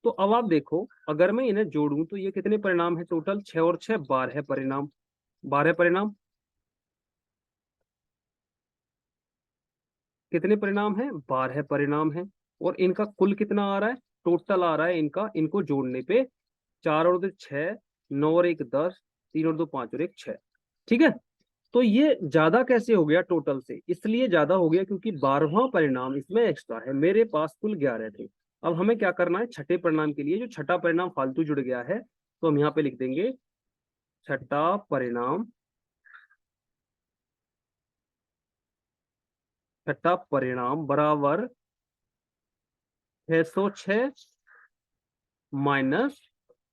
तो अब आप देखो, अगर मैं इन्हें जोड़ूं तो ये कितने परिणाम है टोटल? 6 और 6 12 परिणाम। 12 परिणाम, कितने परिणाम है? 12 परिणाम है। और इनका कुल कितना आ रहा है? टोटल आ रहा है इनका, इनको जोड़ने पे 4 और 2 6, 9 और 1 10, 3 और 2 5 और 1 6। ठीक है? तो ये ज्यादा कैसे हो गया टोटल से? इसलिए ज्यादा हो गया क्योंकि 12वां परिणाम इसमें एक्स्ट्रा है। मेरे पास कुल 11 थे। अब हमें क्या करना है? छठे परिणाम के लिए जो छठा परिणाम फालतू जुड़ गया है, तो हम यहाँ पे लिख देंगे छठा परिणाम, छठा परिणाम बराबर 606 माइनस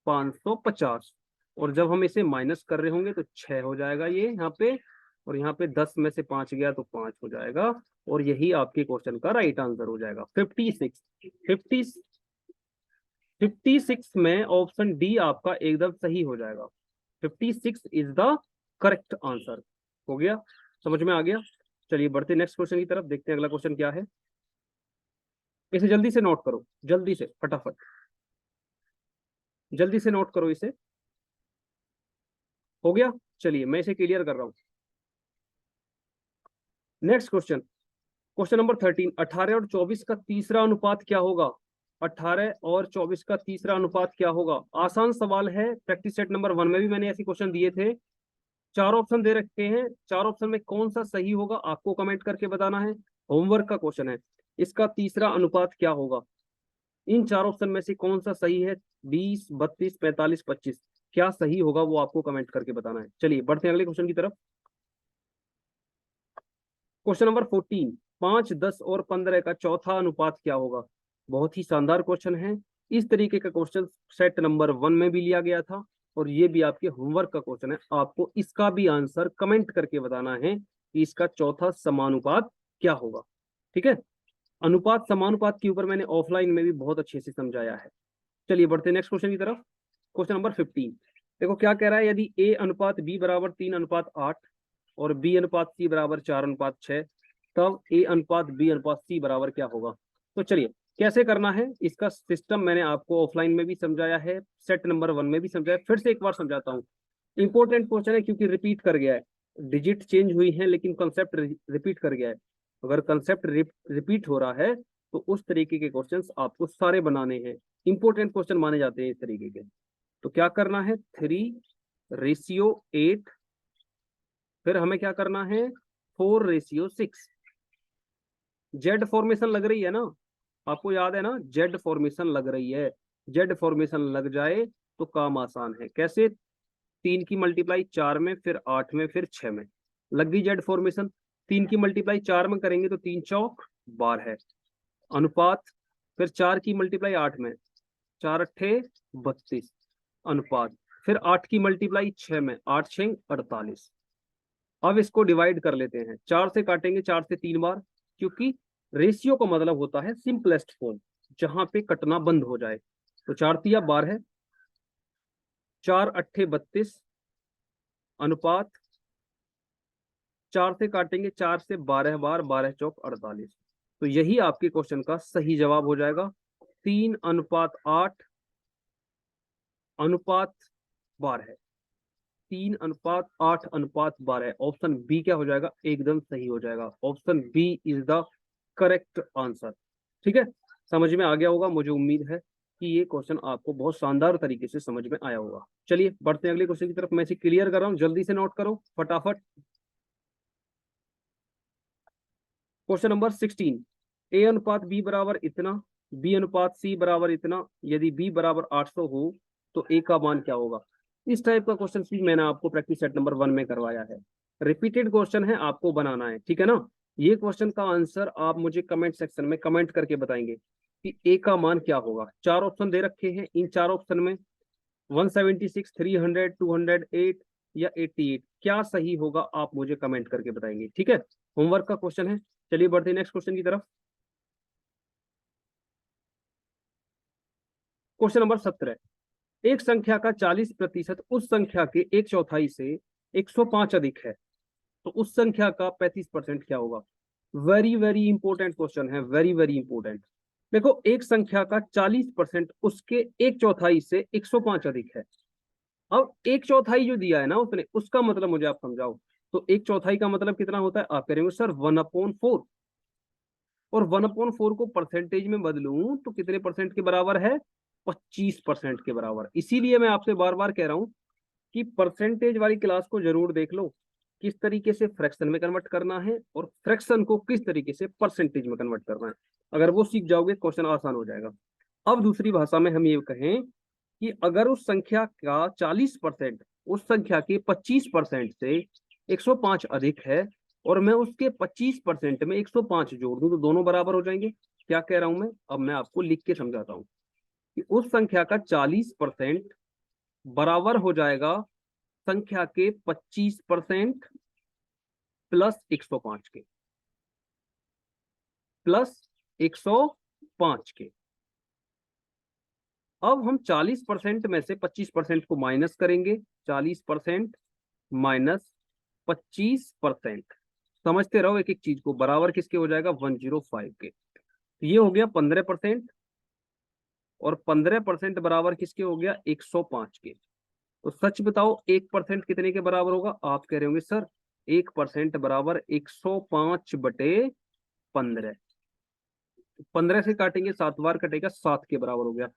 550। और जब हम इसे माइनस कर रहे होंगे तो 6 हो जाएगा ये यहाँ पे, और यहाँ पे 10 में से 5 गया तो 5 हो जाएगा। और यही आपके क्वेश्चन का राइट आंसर हो जाएगा। 56, 56 में ऑप्शन डी आपका एकदम सही हो जाएगा। 56 इज द करेक्ट आंसर। हो गया? समझ में आ गया? चलिए बढ़ते नेक्स्ट क्वेश्चन की तरफ, देखते हैं अगला क्वेश्चन क्या है। इसे जल्दी से नोट करो, जल्दी से, फटाफट, जल्दी से नोट करो इसे। हो गया? चलिए मैं इसे क्लियर कर रहा हूं। नेक्स्ट क्वेश्चन, क्वेश्चन नंबर 13, 18 और 24 का तीसरा अनुपात क्या होगा? 18 और 24 का तीसरा अनुपात क्या होगा? आसान सवाल है, प्रैक्टिस सेट नंबर 1 में भी मैंने ऐसे क्वेश्चन दिए थे। 4 ऑप्शन दे रखे हैं, 4 ऑप्शन में कौन सा सही होगा आपको कमेंट करके बताना है। होमवर्क का क्वेश्चन है, इसका तीसरा अनुपात क्या होगा? इन 4 ऑप्शन में से कौन सा सही है? 20, 32, 45, 25, क्या सही होगा वो आपको कमेंट करके बताना है। चलिए बढ़ते हैं अगले क्वेश्चन की तरफ। क्वेश्चन नंबर 14, 5, 10 और 15 का चौथा अनुपात क्या होगा? बहुत ही शानदार क्वेश्चन है। इस तरीके का क्वेश्चन सेट नंबर 1 में भी लिया गया था और ये भी आपके होमवर्क का क्वेश्चन है। आपको इसका भी आंसर कमेंट करके बताना है कि इसका चौथा समानुपात क्या होगा। ठीक है, अनुपात समानुपात के ऊपर मैंने ऑफलाइन में भी बहुत अच्छे से समझाया है। चलिए बढ़ते हैं नेक्स्ट क्वेश्चन की तरफ। क्वेश्चन नंबर 15, देखो क्या कह रहा है, यदि ए अनुपात बी बराबर 3:8 और बी अनुपात सी बराबर 4:6, तब ए अनुपात बी अनुपात सी बराबर क्या होगा? तो चलिए कैसे करना है इसका सिस्टम मैंने आपको ऑफलाइन में भी समझाया है, सेट नंबर 1 में भी समझाया, फिर से एक बार समझाता हूँ। इंपॉर्टेंट क्वेश्चन है क्योंकि रिपीट कर गया है, डिजिट चेंज हुई है लेकिन कंसेप्ट रिपीट कर गया है। अगर कंसेप्ट रिपीट हो रहा है तो उस तरीके के क्वेश्चंस आपको सारे बनाने हैं, इंपॉर्टेंट क्वेश्चन माने जाते हैं इस तरीके के। तो क्या करना है, 3:8, फिर हमें क्या करना है, 4:6। जेड फॉर्मेशन लग रही है ना, आपको याद है ना, जेड फॉर्मेशन लग रही है। जेड फॉर्मेशन लग जाए तो काम आसान है। कैसे? 3 की मल्टीप्लाई 4 में, फिर 8 में, फिर 6 में, लग गई जेड फॉर्मेशन। 3 की मल्टीप्लाई 4 में करेंगे तो 3 चौक 12 है अनुपात, फिर 4 की मल्टीप्लाई 8 में, 4 अट्ठे 32 अनुपात, फिर 8 की मल्टीप्लाई 6 में, 8 6 48। अब इसको डिवाइड कर लेते हैं, 4 से काटेंगे, 4 से 3 बार, क्योंकि रेशियो का मतलब होता है सिंपलेस्ट फॉर्म, जहां पे कटना बंद हो जाए। तो 4 तिया 12 है, 4 अट्ठे 32 अनुपात, 4 से काटेंगे, 4 से 12 बार, 12 चौक 48। तो यही आपके क्वेश्चन का सही जवाब हो जाएगा, 3:8 अनुपात 12, 3:8 अनुपात 12। ऑप्शन बी क्या हो जाएगा? एकदम सही हो जाएगा, option B is the correct answer. ठीक है, समझ में आ गया होगा, मुझे उम्मीद है कि ये क्वेश्चन आपको बहुत शानदार तरीके से समझ में आया होगा। चलिए बढ़ते हैं अगले क्वेश्चन की तरफ, मैं इसे क्लियर कर रहा हूं, जल्दी से नोट करो फटाफट। क्वेश्चन नंबर 16, ए अनुपात बी बराबर इतना, बी अनुपात सी बराबर इतना, यदि बी बराबर 800 हो तो ए का मान क्या होगा? इस टाइप का क्वेश्चन भी मैंने आपको प्रैक्टिस सेट नंबर 1 में करवाया है। रिपीटेड क्वेश्चन है, आपको बनाना है, ठीक है ना। ये क्वेश्चन का आंसर आप मुझे कमेंट सेक्शन में कमेंट करके बताएंगे कि ए का मान क्या होगा। 4 ऑप्शन दे रखे हैं, इन 4 ऑप्शन में 176, 300, 208 या 88, क्या सही होगा आप मुझे कमेंट करके बताएंगे। ठीक है, होमवर्क का क्वेश्चन है। चलिए बढ़ते हैं नेक्स्ट क्वेश्चन की तरफ। क्वेश्चन नंबर 17, एक संख्या का 40% उस संख्या के 1/4 से 105 अधिक है, तो उस संख्या का 35% क्या होगा? वेरी वेरी इंपॉर्टेंट क्वेश्चन है, वेरी वेरी इंपॉर्टेंट। देखो, एक संख्या का 40% उसके 1/4 से 105 अधिक है। अब 1/4 जो दिया है ना उसने, उसका मतलब मुझे आप समझाओ। तो 1/4 का मतलब कितना होता है? आप करेंगे सर 1/4, और 1/4 को परसेंटेज में बदलूं तो कितने परसेंट के बराबर है? 25% के बराबर। इसीलिए मैं आपसे बार बार कह रहा हूं कि परसेंटेज वाली क्लास को जरूर देख लो, किस तरीके से फ्रैक्शन में कन्वर्ट करना है और फ्रैक्शन को किस तरीके से परसेंटेज में कन्वर्ट करना है। अगर वो सीख जाओगे क्वेश्चन आसान हो जाएगा। अब दूसरी भाषा में हम ये कहें कि अगर उस संख्या का 40% उस संख्या के 25% से 105 अधिक है और मैं उसके 25% में 105 जोड़ दूं तो दोनों बराबर हो जाएंगे। क्या कह रहा हूं मैं? अब मैं आपको लिख के समझाता हूं कि उस संख्या का 40% बराबर हो जाएगा संख्या के 25% प्लस 105 के, प्लस 105 के। अब हम 40% में से 25% को माइनस करेंगे, 40% माइनस 25%, समझते रहो एक एक चीज को, बराबर किसके हो जाएगा? 105 के। तो ये हो गया 15%, और 15% बराबर किसके हो गया? 105 के। तो सच बताओ 1% कितने के बराबर होगा? आप कह रहे होंगे सर 1% बराबर 105/15। 15 से काटेंगे 7 बार कटेगा, 7 के बराबर हो गया।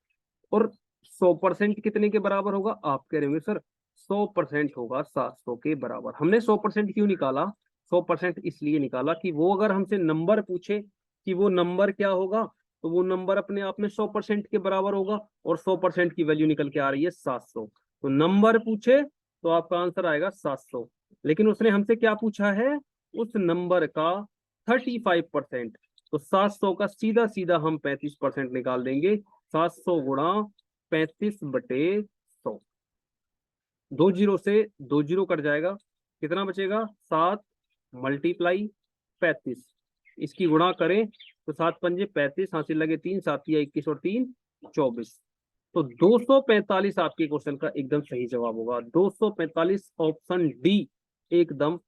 और 100% कितने के बराबर होगा? आप कह रहे होंगे सर 100% होगा 700 के बराबर। हमने 100% क्यों निकाला? 100% इसलिए निकाला कि वो अगर हमसे नंबर पूछे कि वो नंबर क्या होगा, तो वो नंबर अपने आप में 100% के बराबर होगा, और 100% की वैल्यू निकल के आ रही है 700। तो नंबर पूछे तो आपका आंसर आएगा 700। लेकिन उसने हमसे क्या पूछा है? उस नंबर का 35%। तो 700 का सीधा सीधा हम 35% निकाल देंगे। 700 गुणा 35/100। 2 जीरो से 2 जीरो कट जाएगा, कितना बचेगा? 7 मल्टीप्लाई 35। इसकी गुणा करें तो 7 पंजे 35, हासिल लगे 3, 7 या 21 और 3 24। तो 245 आपके क्वेश्चन का एकदम सही जवाब होगा। 245 ऑप्शन डी एकदम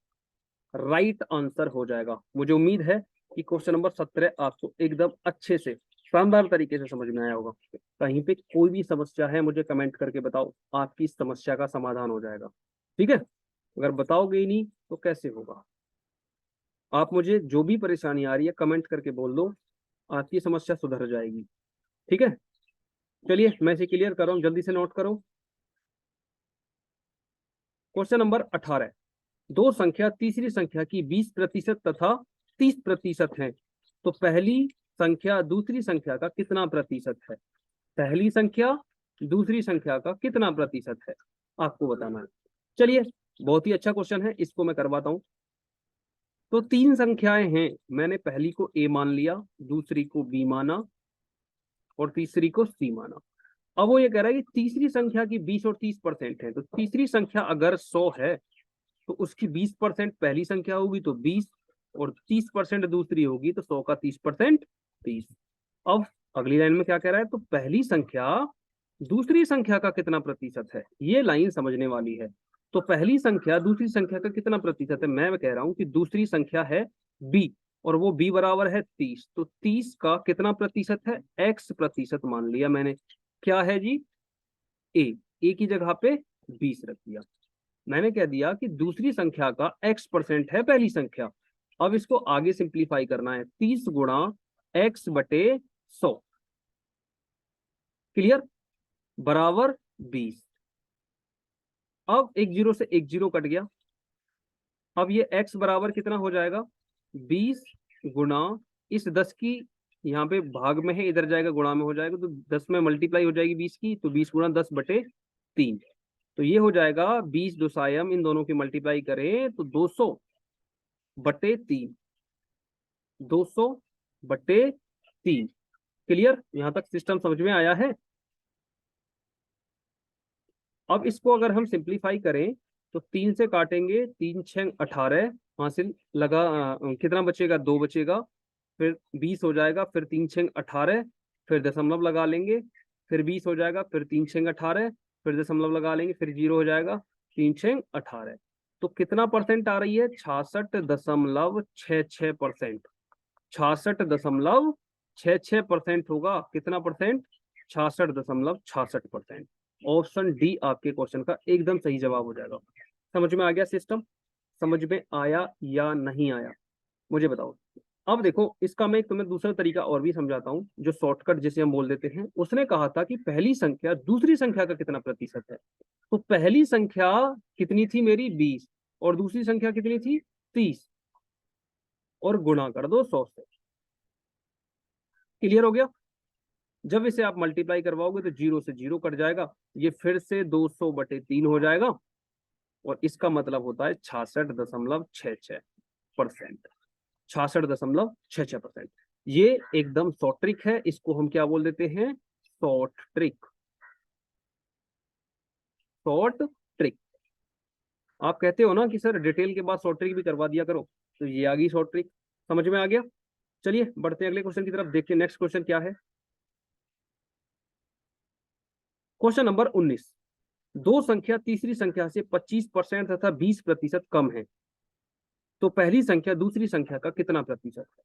राइट आंसर हो जाएगा। मुझे उम्मीद है कि क्वेश्चन नंबर 17 आपको एकदम अच्छे से शानदार तरीके से समझ में आया होगा। कहीं पे कोई भी समस्या है मुझे कमेंट करके बताओ, आपकी इस समस्या का समाधान हो जाएगा। ठीक है, अगर बताओगे ही नहीं तो कैसे होगा? आप मुझे जो भी परेशानी आ रही है कमेंट करके बोल दो, आपकी समस्या सुधर जाएगी। ठीक है, चलिए मैं इसे क्लियर कर रहा हूं, जल्दी से नोट करो। क्वेश्चन नंबर 18, दो संख्या तीसरी संख्या की 20% तथा 30% है, तो पहली संख्या दूसरी संख्या का कितना प्रतिशत है? पहली संख्या दूसरी संख्या का कितना प्रतिशत है, आपको बताना है। चलिए, बहुत ही अच्छा क्वेश्चन है, इसको मैं करवाता हूं। तो 3 संख्याएं हैं, मैंने पहली को ए मान लिया, दूसरी को बी माना और तीसरी को सी माना। अब वो ये कह रहा है कि तीसरी संख्या की 20 और 30% है। तो तीसरी संख्या अगर 100 है तो उसकी 20% पहली संख्या होगी तो 20, और 30% दूसरी होगी, तो 100 का 30% 30। अब अगली लाइन में क्या कह रहा है? तो पहली संख्या दूसरी संख्या का कितना प्रतिशत है? ये लाइन समझने वाली है। तो पहली संख्या दूसरी संख्या का कितना प्रतिशत है? मैं कह रहा हूं कि दूसरी संख्या है बी, और वो बी बराबर है 30। तो 30 का कितना प्रतिशत है? x प्रतिशत मान लिया मैंने। क्या है जी? ए की जगह पे 20 रख दिया। मैंने कह दिया कि दूसरी संख्या का x% है पहली संख्या। अब इसको आगे सिंप्लीफाई करना है, 30 गुणा x/100, क्लियर, बराबर 20। अब 1 जीरो से 1 जीरो कट गया। अब ये x बराबर कितना हो जाएगा? 20 गुणा इस 10 की, यहाँ पे भाग में है, इधर जाएगा गुणा में हो जाएगा, तो 10 में मल्टीप्लाई हो जाएगी 20 की, तो 20 गुणा 10/3। तो ये हो जाएगा 20 2 इन दोनों की मल्टीप्लाई करें तो 200/3। 200/3, क्लियर, यहां तक सिस्टम समझ में आया है? अब इसको अगर हम सिंप्लीफाई करें तो 3 से काटेंगे, 3×6 = 18, हासिल लगा कितना बचेगा? 2 बचेगा, फिर 20 हो जाएगा, फिर 3×6 = 18, फिर दशमलव लगा लेंगे, फिर 20 हो जाएगा, फिर 3×6 = 18, फिर दशमलव लगा लेंगे, फिर 0 हो जाएगा, 3×6 = 18। तो कितना परसेंट आ रही है? 66.66%। 66.66% होगा। कितना परसेंट? 66.66%। ऑप्शन डी आपके क्वेश्चन का एकदम सही जवाब हो जाएगा। समझ में आ गया सिस्टम? समझ में आया या नहीं आया, मुझे बताओ। अब देखो, इसका मैं तुम्हें दूसरा तरीका और भी समझाता हूँ, जो शॉर्टकट जिसे हम बोल देते हैं। उसने कहा था कि पहली संख्या दूसरी संख्या का कितना प्रतिशत है। तो पहली संख्या कितनी थी मेरी? 20, और दूसरी संख्या कितनी थी? 30, और गुणा कर दो 100 से। क्लियर हो गया? जब इसे आप मल्टीप्लाई करवाओगे तो 0 से 0 कट जाएगा, ये फिर से 200/3 हो जाएगा, और इसका मतलब होता है 66.66%। 66.66%। ये एकदम शॉर्ट ट्रिक है, इसको हम क्या बोल देते हैं? Short trick. Short trick. आप कहते हो ना कि सर डिटेल के बाद शॉर्ट ट्रिक भी करवा दिया करो, तो ये आ गई शॉर्ट ट्रिक। समझ में आ गया? चलिए बढ़ते हैं अगले क्वेश्चन की तरफ, देखिए नेक्स्ट क्वेश्चन क्या है। क्वेश्चन नंबर 19, दो संख्या तीसरी संख्या से 25% तथा 20% कम है, तो पहली संख्या दूसरी संख्या का कितना प्रतिशत है?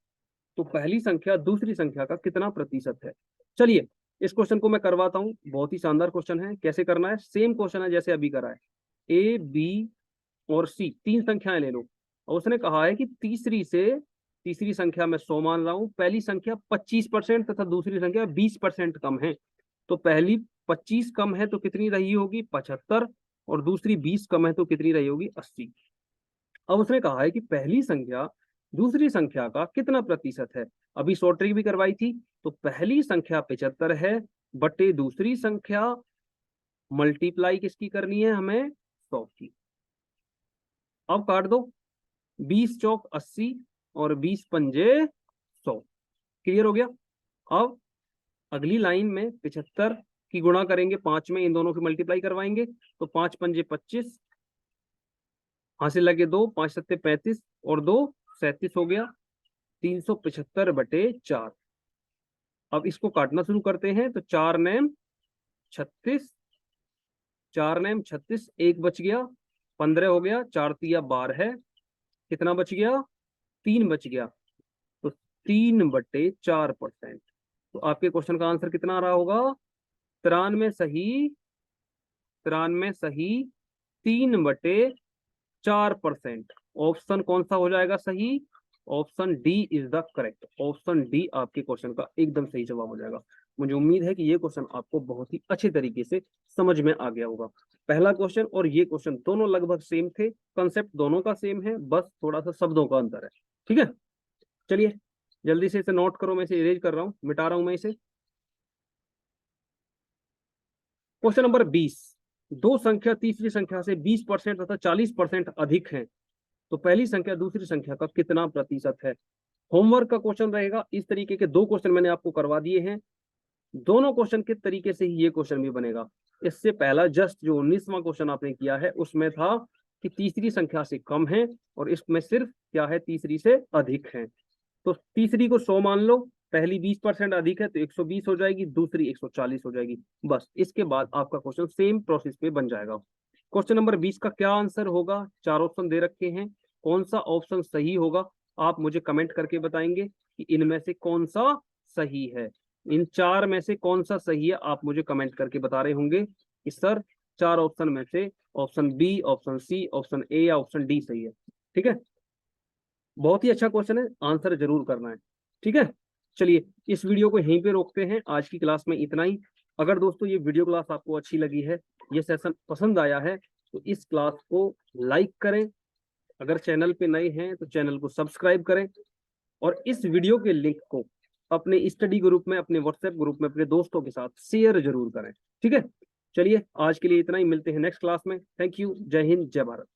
तो पहली संख्या दूसरी संख्या का कितना प्रतिशत है? चलिए इस क्वेश्चन को मैं करवाता हूं, बहुत ही शानदार क्वेश्चन है। कैसे करना है? सेम क्वेश्चन है जैसे अभी करा है। ए बी और सी 3 संख्याएं ले लो, और उसने कहा है कि तीसरी से तीसरी संख्या मैं 100 मान रहा हूं, पहली संख्या 25% तथा दूसरी संख्या 20% कम है। तो पहली 25 कम है तो कितनी रही होगी 75, और दूसरी 20 कम है तो कितनी रही होगी 80। अब उसने कहा है कि पहली संख्या दूसरी संख्या का कितना प्रतिशत है। अभी शॉर्ट ट्रिक भी करवाई थी, तो पहली संख्या 75 है बटे दूसरी संख्या, मल्टीप्लाई किसकी करनी है हमें 100 की। अब काट दो, 20 चौक 80 और 20 पंजे 100। क्लियर हो गया। अब अगली लाइन में 75 की गुणा करेंगे 5 में, इन दोनों की मल्टीप्लाई करवाएंगे, तो 5 पंजे 25, हासिल लगे 2, 5 सत्ते 35 और 2 37 हो गया, 375 बटे 4। अब इसको काटना शुरू करते हैं, तो 4 नैम 36, 4 नैम 36, एक बच गया 15 हो गया, 4 तिया 12 है, कितना बच गया 3 बच गया, तो 3/4%। तो आपके क्वेश्चन का आंसर कितना आ रहा होगा 93 सही, 93 सही, 3/4%। ऑप्शन कौन सा हो जाएगा सही, option D is the correct. Option D आपके क्वेश्चन का एकदम सही जवाब हो जाएगा। मुझे उम्मीद है कि ये क्वेश्चन आपको बहुत ही अच्छे तरीके से समझ में आ गया होगा। पहला क्वेश्चन और ये क्वेश्चन दोनों लगभग सेम थे, कंसेप्ट दोनों का सेम है, बस थोड़ा सा शब्दों का अंतर है। ठीक है, चलिए जल्दी से इसे नोट करो, मैं इसे इरेज कर रहा हूं, मिटा रहा हूं मैं इसे। क्वेश्चन नंबर 20, दो संख्या तीसरी संख्या से 20% तथा 40% अधिक है, तो पहली संख्या दूसरी संख्या का कितना प्रतिशत है। होमवर्क का क्वेश्चन रहेगा। इस तरीके के दो क्वेश्चन मैंने आपको करवा दिए हैं, दोनों क्वेश्चन के तरीके से ही ये क्वेश्चन भी बनेगा। इससे पहला जस्ट जो 19वां क्वेश्चन आपने किया है उसमें था कि तीसरी संख्या से कम है, और इसमें सिर्फ क्या है तीसरी से अधिक है। तो तीसरी को 100 मान लो, पहली 20% अधिक है तो 120 हो जाएगी, दूसरी 140 हो जाएगी। बस इसके बाद आपका क्वेश्चन सेम प्रोसेस पे बन जाएगा। क्वेश्चन नंबर 20 का क्या आंसर होगा, 4 ऑप्शन दे रखे हैं, कौन सा ऑप्शन सही होगा आप मुझे कमेंट करके बताएंगे कि इनमें से कौन सा सही है। इन 4 में से कौन सा सही है आप मुझे कमेंट करके बता रहे होंगे कि सर 4 ऑप्शन में से option B, option C, option A या ऑप्शन डी सही है। ठीक है, बहुत ही अच्छा क्वेश्चन है, आंसर जरूर करना है। ठीक है, चलिए इस वीडियो को यहीं पे रोकते हैं, आज की क्लास में इतना ही। अगर दोस्तों ये वीडियो क्लास आपको अच्छी लगी है, ये सेशन पसंद आया है, तो इस क्लास को लाइक करें, अगर चैनल पे नए हैं तो चैनल को सब्सक्राइब करें, और इस वीडियो के लिंक को अपने स्टडी ग्रुप में, अपने व्हाट्सएप ग्रुप में अपने दोस्तों के साथ शेयर जरूर करें। ठीक है, चलिए आज के लिए इतना ही, मिलते हैं नेक्स्ट क्लास में। थैंक यू, जय हिंद, जय भारत।